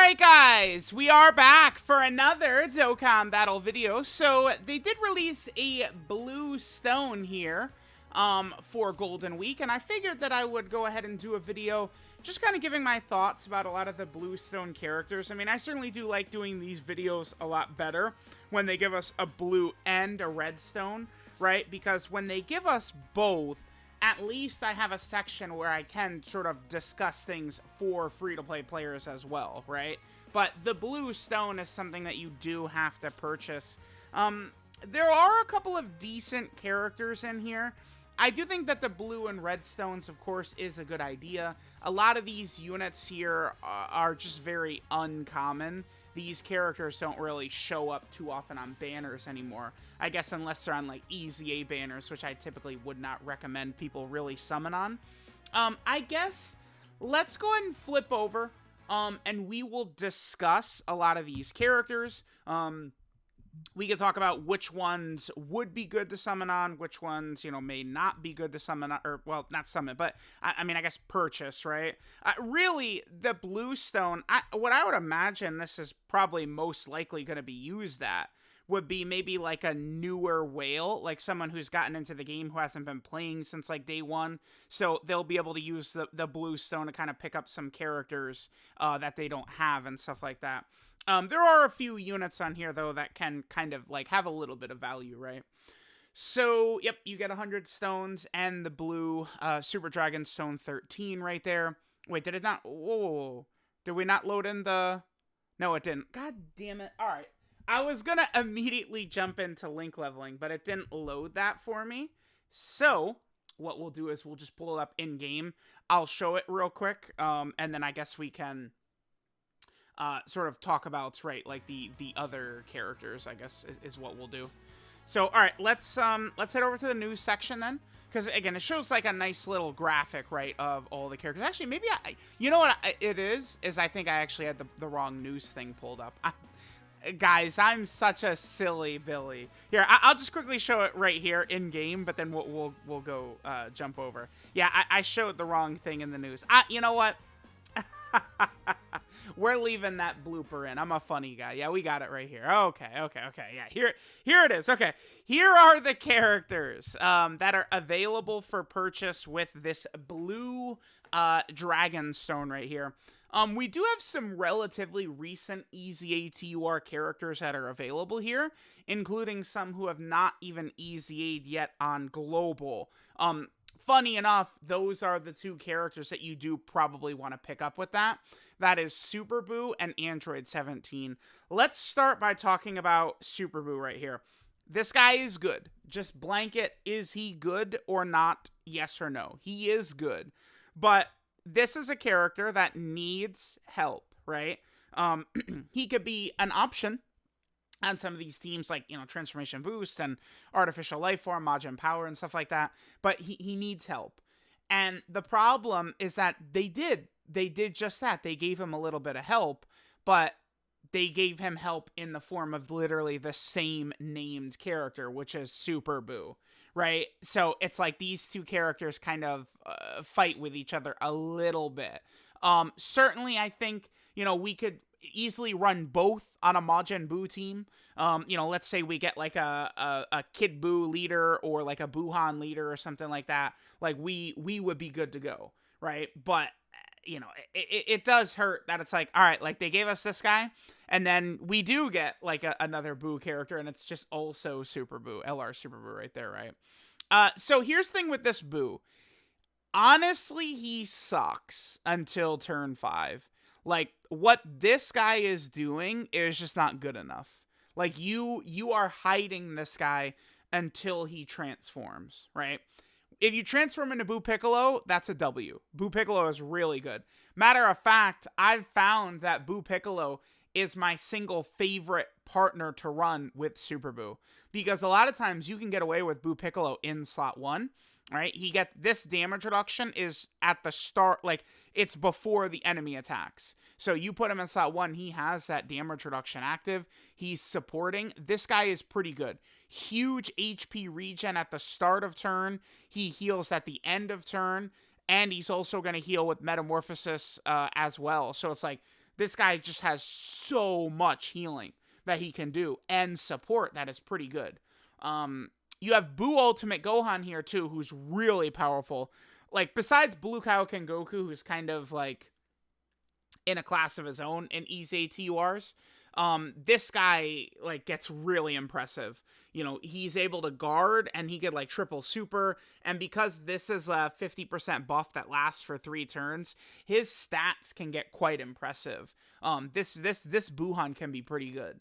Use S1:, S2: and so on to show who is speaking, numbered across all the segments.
S1: Alright guys, we are back for another Dokkan battle video. So they did release a blue stone here for Golden Week, and I figured that I would go ahead and do a video just kind of giving my thoughts about a lot of the blue stone characters. I mean, I certainly do like doing these videos a lot better when they give us a blue and a red stone, right? Because when they give us both, at least I have a section where I can sort of discuss things for free-to-play players as well, right? But the blue stone is something that you do have to purchase. There are a couple of decent characters in here. I do think that the blue and red stones, of course, is a good idea. A lot of these units here are just very uncommon. These characters don't really show up too often on banners anymore. I guess unless they're on like EZA banners, which I typically would not recommend people really summon on. I guess let's go ahead and flip over and we will discuss a lot of these characters. We can talk about which ones would be good to summon on, which ones, you know, may not be good to summon on, or, well, not summon, but, I mean, I guess purchase, right? Really, the blue stone, what I would imagine this is probably most likely going to be used at would be maybe like a newer whale, like someone who's gotten into the game who hasn't been playing since like day one. So they'll be able to use the blue stone to kind of pick up some characters that they don't have and stuff like that. There are a few units on here, though, that can kind of, like, have a little bit of value, right? So, yep, you get 100 stones and the blue Super Dragon Stone 13 right there. Wait, did it not? Whoa. Did we not load in the... No, it didn't. God damn it. All right. I was going to immediately jump into link leveling, but it didn't load that for me. So, what we'll do is we'll just pull it up in-game. I'll show it real quick, and then I guess we can... sort of talk about, right, like the other characters, I guess, is what we'll do. So, all right, let's head over to the news section then, because again, it shows like a nice little graphic, right, of all the characters. Actually, maybe you know what it is I think I actually had the wrong news thing pulled up. Guys, I'm such a silly Billy. Here, I'll just quickly show it right here in game, but then we'll go jump over. Yeah, I showed the wrong thing in the news. You know what? We're leaving that blooper in. I'm a funny guy. Yeah, we got it right here. Okay. Yeah, here it is. Okay, here are the characters that are available for purchase with this blue dragon stone right here. We do have some relatively recent EZA-TUR characters that are available here, including some who have not even EZA'd yet on global. Funny enough, those are the two characters that you do probably want to pick up with that. That is Super Boo and Android 17. Let's start by talking about Super Boo right here. This guy is good. Just blanket, is he good or not? Yes or no. He is good. But this is a character that needs help, right? He could be an option on some of these teams, like, you know, Transformation Boost and Artificial Life Form, Majin Power, and stuff like that. But he needs help. And the problem is that they did just that. They gave him a little bit of help, but they gave him help in the form of literally the same named character, which is Super Boo, right? So it's like these two characters kind of fight with each other a little bit. Certainly, I think, you know, we could easily run both on a Majin Buu team. You know, let's say we get like a Kid Buu leader or like a Buhan leader or something like that. Like we would be good to go, right? But you know, it does hurt that it's like, all right, like they gave us this guy, and then we do get like another Buu character, and it's just also Super Buu, LR Super Buu right there, right? So here's the thing with this Buu. Honestly, he sucks until turn 5. Like, what this guy is doing is just not good enough. Like, you are hiding this guy until he transforms, right? If you transform into Buu Piccolo, that's a W. Buu Piccolo is really good. Matter of fact, I've found that Buu Piccolo is my single favorite partner to run with Super Buu. Because a lot of times you can get away with Buu Piccolo in slot 1. Right, he get this damage reduction is at the start, like it's before the enemy attacks. So you put him in slot 1, he has that damage reduction active. He's supporting. This guy is pretty good. Huge HP regen at the start of turn. He heals at the end of turn, and he's also going to heal with Metamorphosis as well. So it's like This guy just has so much healing that he can do and support that is pretty good. You have Buu Ultimate Gohan here too, who's really powerful. Like, besides Blue Kaioken Goku, who's kind of like in a class of his own in EZATURs, this guy like gets really impressive. You know, he's able to guard and he could like triple super, and because this is a 50% buff that lasts for 3 turns, his stats can get quite impressive. This Buhan can be pretty good.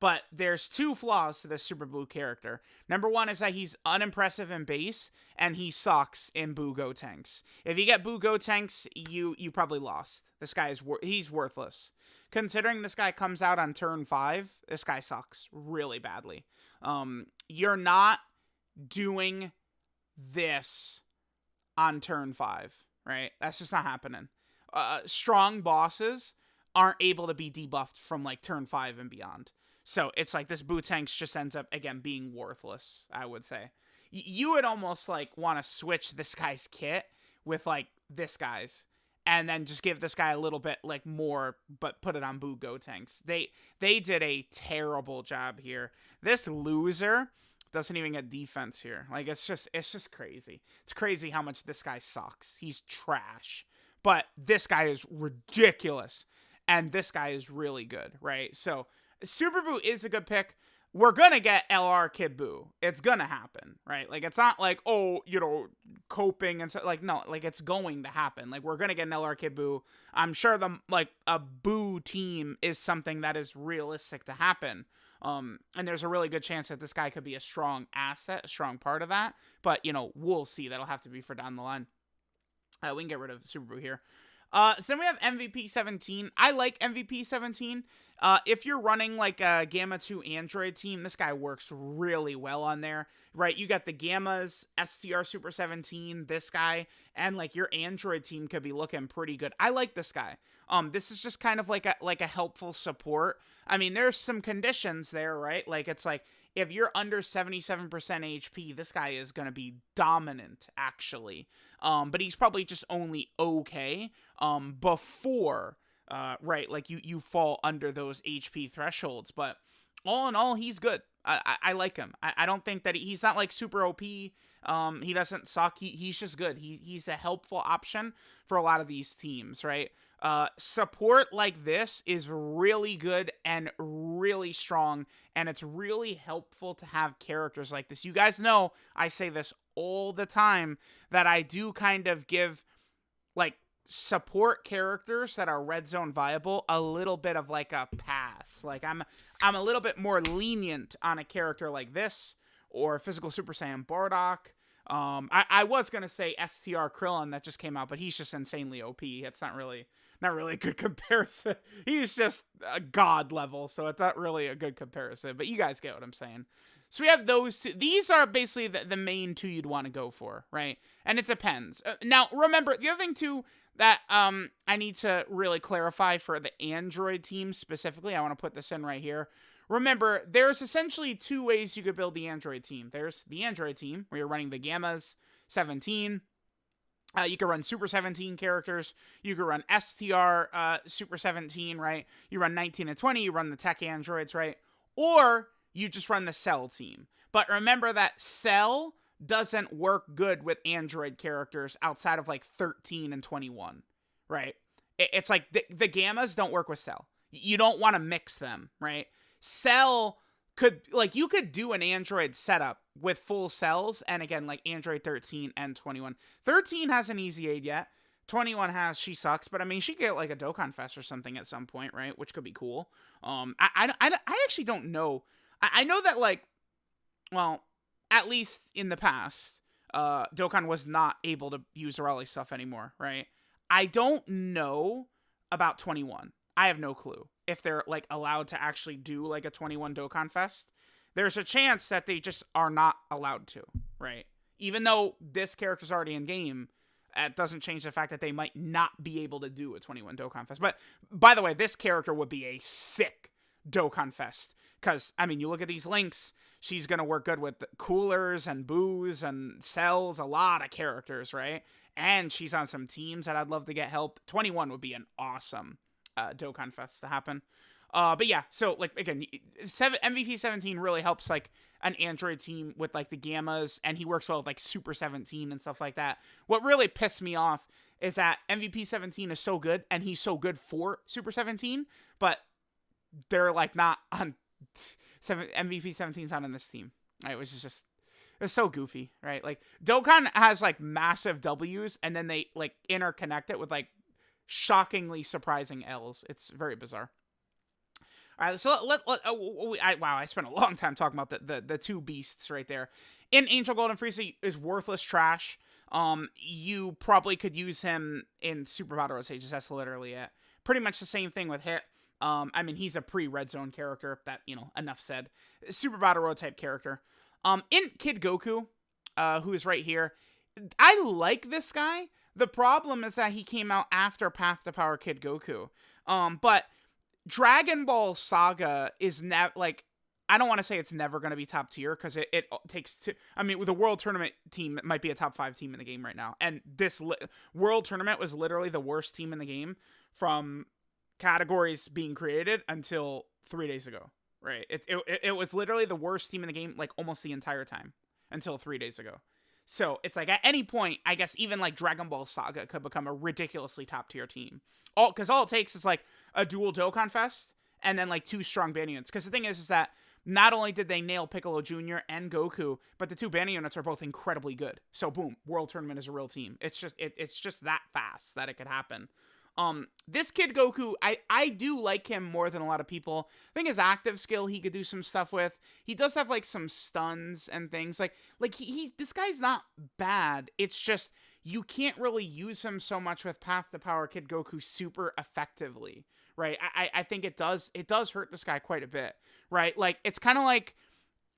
S1: But there's 2 flaws to this Super Buu character. Number 1 is that he's unimpressive in base, and he sucks in Buu Gotenks. If you get Buu Gotenks, you probably lost. This guy he's worthless. Considering this guy comes out on turn 5, this guy sucks really badly. You're not doing this on turn 5, right? That's just not happening. Strong bosses aren't able to be debuffed from like turn 5 and beyond. So it's like this Buu Tanks just ends up, again, being worthless, I would say. You would almost like want to switch this guy's kit with like this guy's, and then just give this guy a little bit like more, but put it on Buu Gotenks. They did a terrible job here. This loser doesn't even get defense here. Like, it's just crazy. It's crazy how much this guy sucks. He's trash. But this guy is ridiculous. And this guy is really good, right? So Super Buu is a good pick. We're going to get LR Kid Buu. It's going to happen, right? Like, it's not like, oh, you know, coping and so, like, no, like, it's going to happen. Like, we're going to get an LR Kid Buu. I'm sure a Buu team is something that is realistic to happen. And there's a really good chance that this guy could be a strong asset, a strong part of that. But, you know, we'll see. That'll have to be for down the line. We can get rid of Super Buu here. So then we have MVP 17. I like MVP 17. If you're running like a Gamma 2 Android team, this guy works really well on there, right? You got the Gammas, STR Super 17, this guy, and like your Android team could be looking pretty good. I like this guy. This is just kind of like a helpful support. I mean, there's some conditions there, right? Like, it's like, if you're under 77% HP, this guy is going to be dominant, actually. But he's probably just only okay before, right, like you fall under those HP thresholds. But all in all, he's good. I like him. I don't think that he's not like super OP. He doesn't suck. He's just good. He's a helpful option for a lot of these teams, right? Support like this is really good and really strong, and it's really helpful to have characters like this. You guys know I say this all the time, that I do kind of give like support characters that are red zone viable a little bit of like a pass. Like, I'm a little bit more lenient on a character like this, or Physical Super Saiyan Bardock. I was gonna say STR Krillin that just came out, but he's just insanely OP. It's not really a good comparison. He's just a god level, so it's not really a good comparison. But you guys get what I'm saying. So we have those two. These are basically the main 2 you'd want to go for, right? And it depends. Now, remember, the other thing, too, that I need to really clarify for the Android team specifically, I want to put this in right here. Remember, there's essentially 2 ways you could build the Android team. There's the Android team, where you're running the Gammas 17. You can run Super 17 characters. You can run STR Super 17, right? You run 19 and 20. You run the tech androids, right? Or you just run the Cell team. But remember that Cell doesn't work good with Android characters outside of like 13 and 21, right? It's like the Gammas don't work with Cell. You don't want to mix them, right? Cell could, like, you could do an Android setup with full cells, and again, like Android 13 and 21. 13 hasn't easy aid yet. 21 has She Sucks, but I mean, she could get like a Dokkan Fest or something at some point, right? Which could be cool. I actually don't know. I know that, like, well, at least in the past, Dokkan was not able to use Raleigh stuff anymore, right? I don't know about 21. I have no clue if they're like allowed to actually do like a 21 Dokkan Fest. There's a chance that they just are not allowed to, right? Even though this character's already in game, it doesn't change the fact that they might not be able to do a 21 Dokkan Fest. But by the way, this character would be a sick Dokkan Fest, because I mean, you look at these links, she's gonna work good with coolers and booze and cells, a lot of characters, right? And she's on some teams that I'd love to get help. 21 would be an awesome Dokkan Fest to happen. But yeah, so like again, MVP 17 really helps like an Android team with like the gammas, and he works well with like Super 17 and stuff like that. What really pissed me off is that MVP 17 is so good, and he's so good for Super 17, but they're like not on MVP 17's not on this team. Right, which is just it's so goofy, right? Like Dokkan has like massive W's, and then they like interconnect it with like shockingly surprising L's. It's very bizarre. All right, so wow, I spent a long time talking about the two beasts right there. In Angel Golden Frieza is worthless trash. You probably could use him in Super Battle Road stages. That's literally it. Pretty much the same thing with Hit. I mean, he's a pre-Red Zone character. That, you know, enough said. Super Battle Road type character. In Kid Goku, who is right here, I like this guy. The problem is that he came out after Path to Power Kid Goku. But Dragon Ball Saga is like, I don't want to say it's never going to be top tier, because it takes two. I mean, with a World Tournament team, it might be a top 5 team in the game right now. And this World Tournament was literally the worst team in the game from categories being created until 3 days ago. Right? It was literally the worst team in the game, like almost the entire time until 3 days ago. So it's like at any point, I guess even like Dragon Ball Saga could become a ridiculously top tier team. Because all it takes is like a dual Dokkan Fest and then like 2 strong band units. Because the thing is that not only did they nail Piccolo Jr. and Goku, but the 2 band units are both incredibly good. So boom, World Tournament is a real team. It's just that fast that it could happen. This Kid Goku, I do like him more than a lot of people. I think his active skill he could do some stuff with. He does have like some stuns and things. Like this guy's not bad. It's just you can't really use him so much with Path to Power Kid Goku super effectively, right? I think it does hurt this guy quite a bit, right? Like it's kind of like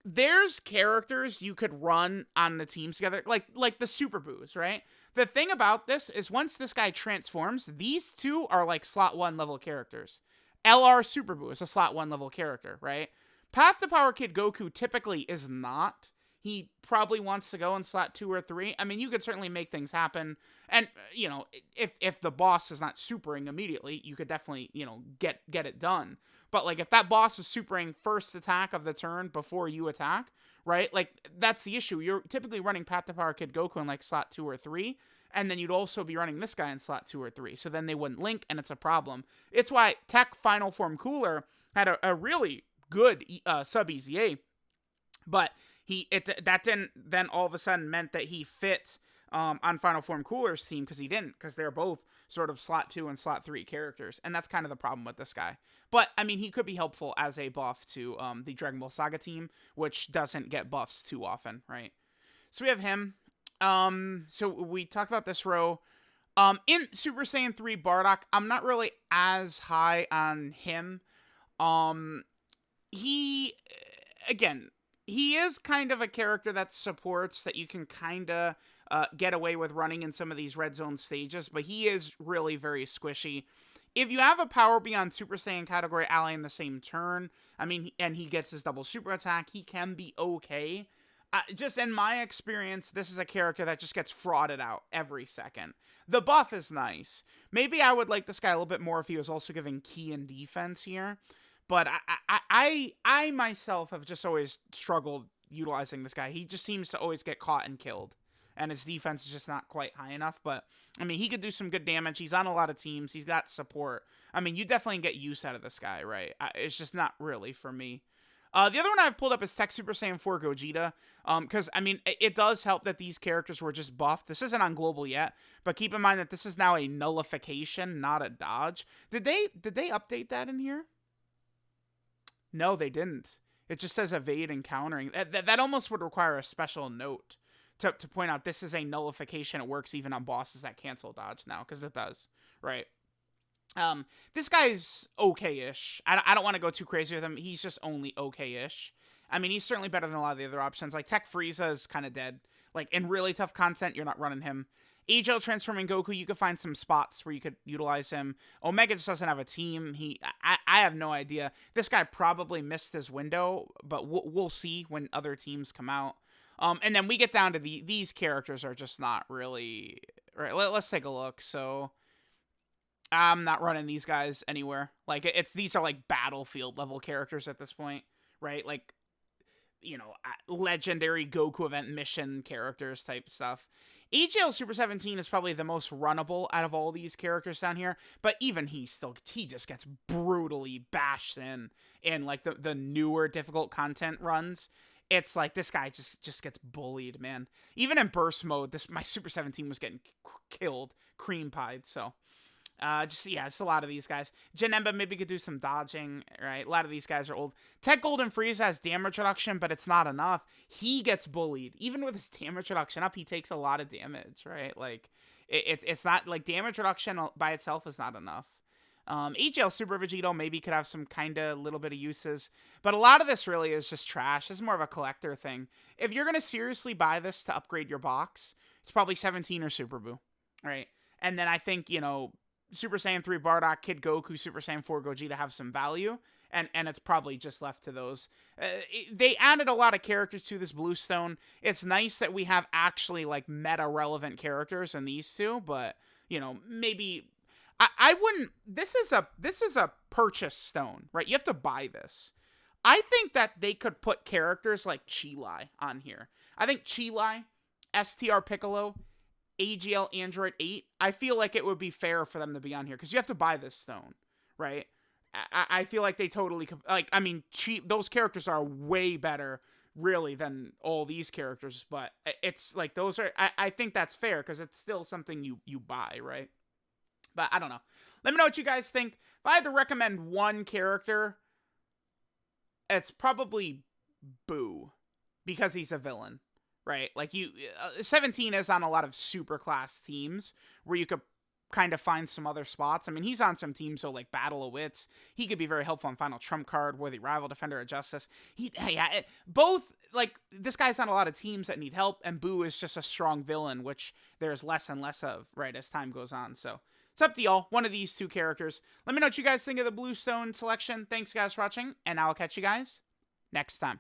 S1: there's characters you could run on the teams together, like the Super Boos, right? The thing about this is once this guy transforms, these two are like slot 1 level characters. LR Super Boo is a slot 1 level character, right? Path to Power Kid Goku typically is not. He probably wants to go in slot 2 or 3. I mean, you could certainly make things happen. And, you know, if the boss is not supering immediately, you could definitely, you know, get it done. But, like, if that boss is supering first attack of the turn before you attack, right? Like, that's the issue. You're typically running Path to Power Kid Goku in, like, slot 2 or 3. And then you'd also be running this guy in slot 2 or 3. So then they wouldn't link, and it's a problem. It's why Tech Final Form Cooler had a really good sub-EZA. But that didn't then all of a sudden meant that he fit on Final Form Cooler's team, because he didn't, because they're both sort of slot 2 and slot 3 characters, and that's kind of the problem with this guy. But I mean, he could be helpful as a buff to the Dragon Ball Saga team, which doesn't get buffs too often, right? So we have him. So we talked about this row. In Super Saiyan 3 Bardock, I'm not really as high on him. He is kind of a character that supports that you can kind of get away with running in some of these red zone stages, but he is really very squishy. If you have a Power Beyond Super Saiyan category ally in the same turn, I mean, and he gets his double super attack, he can be okay. Just in my experience, this is a character that just gets frauded out every second. The buff is nice. Maybe I would like this guy a little bit more if he was also giving key and defense here. But I myself have just always struggled utilizing this guy. He just seems to always get caught and killed. And his defense is just not quite high enough. But, I mean, he could do some good damage. He's on a lot of teams. He's got support. I mean, you definitely get use out of this guy, right? It's just not really for me. The other one I've pulled up is Tech Super Saiyan 4 Gogeta. Because, I mean, it does help that these characters were just buffed. This isn't on global yet. But keep in mind that this is now a nullification, not a dodge. Did they update that in here? No, they didn't. It just says evade and countering. That almost would require a special note to point out this is a nullification. It works even on bosses that cancel dodge now, because it does, right? This guy's okay-ish. I don't want to go too crazy with him. He's just only okay-ish. I mean, he's certainly better than a lot of the other options. Like, Tech Frieza is kind of dead. Like, in really tough content, you're not running him. AGL transforming Goku, you could find some spots where you could utilize him. Omega just doesn't have a team. I have no idea. This guy probably missed his window, but we'll see when other teams come out. And then we get down to these characters are just not really... Right, let's take a look. So, I'm not running these guys anywhere. Like, these are like battlefield level characters at this point, right? Like, you know, legendary Goku event mission characters type stuff. AGL Super 17 is probably the most runnable out of all these characters down here, but even he just gets brutally bashed in like the newer difficult content runs. It's like this guy just gets bullied, man. Even in burst mode, my Super 17 was getting killed, cream pied. So it's a lot of these guys. Janemba maybe could do some dodging, right? A lot of these guys are old. Tech Golden Frieza has damage reduction, but it's not enough. He gets bullied. Even with his damage reduction up, he takes a lot of damage, right? Like, it's not, like, damage reduction by itself is not enough. HL Super Vegito maybe could have some kind of little bit of uses, but a lot of this really is just trash. This is more of a collector thing. If you're going to seriously buy this to upgrade your box, it's probably 17 or Super Buu, right? And then I think, you know, Super Saiyan 3 Bardock, Kid Goku, Super Saiyan 4 Gogeta have some value, and it's probably just left to those. They added a lot of characters to this Blue Stone. It's nice that we have actually, like, meta-relevant characters in these two, but, you know, maybe... I wouldn't... This is a purchase stone, right? You have to buy this. I think that they could put characters like Chi-Lai on here. I think Chi-Lai, STR Piccolo, AGL Android 8, I feel like it would be fair for them to be on here, because you have to buy this stone, right? I feel like they totally... Like, I mean, those characters are way better, really, than all these characters, but it's like, those are... I think that's fair, because it's still something you buy, right? But I don't know. Let me know what you guys think. If I had to recommend one character, it's probably Buu, because he's a villain, right? Like, 17 is on a lot of super class teams where you could kind of find some other spots. I mean, he's on some teams, so like Battle of Wits, he could be very helpful on Final Trump Card, Worthy Rival, Defender of Justice. Both, like, this guy's on a lot of teams that need help, and Buu is just a strong villain, which there's less and less of, right, as time goes on. So it's up to y'all. One of these two characters. Let me know what you guys think of the Blue Stone selection. Thanks, guys, for watching, and I'll catch you guys next time.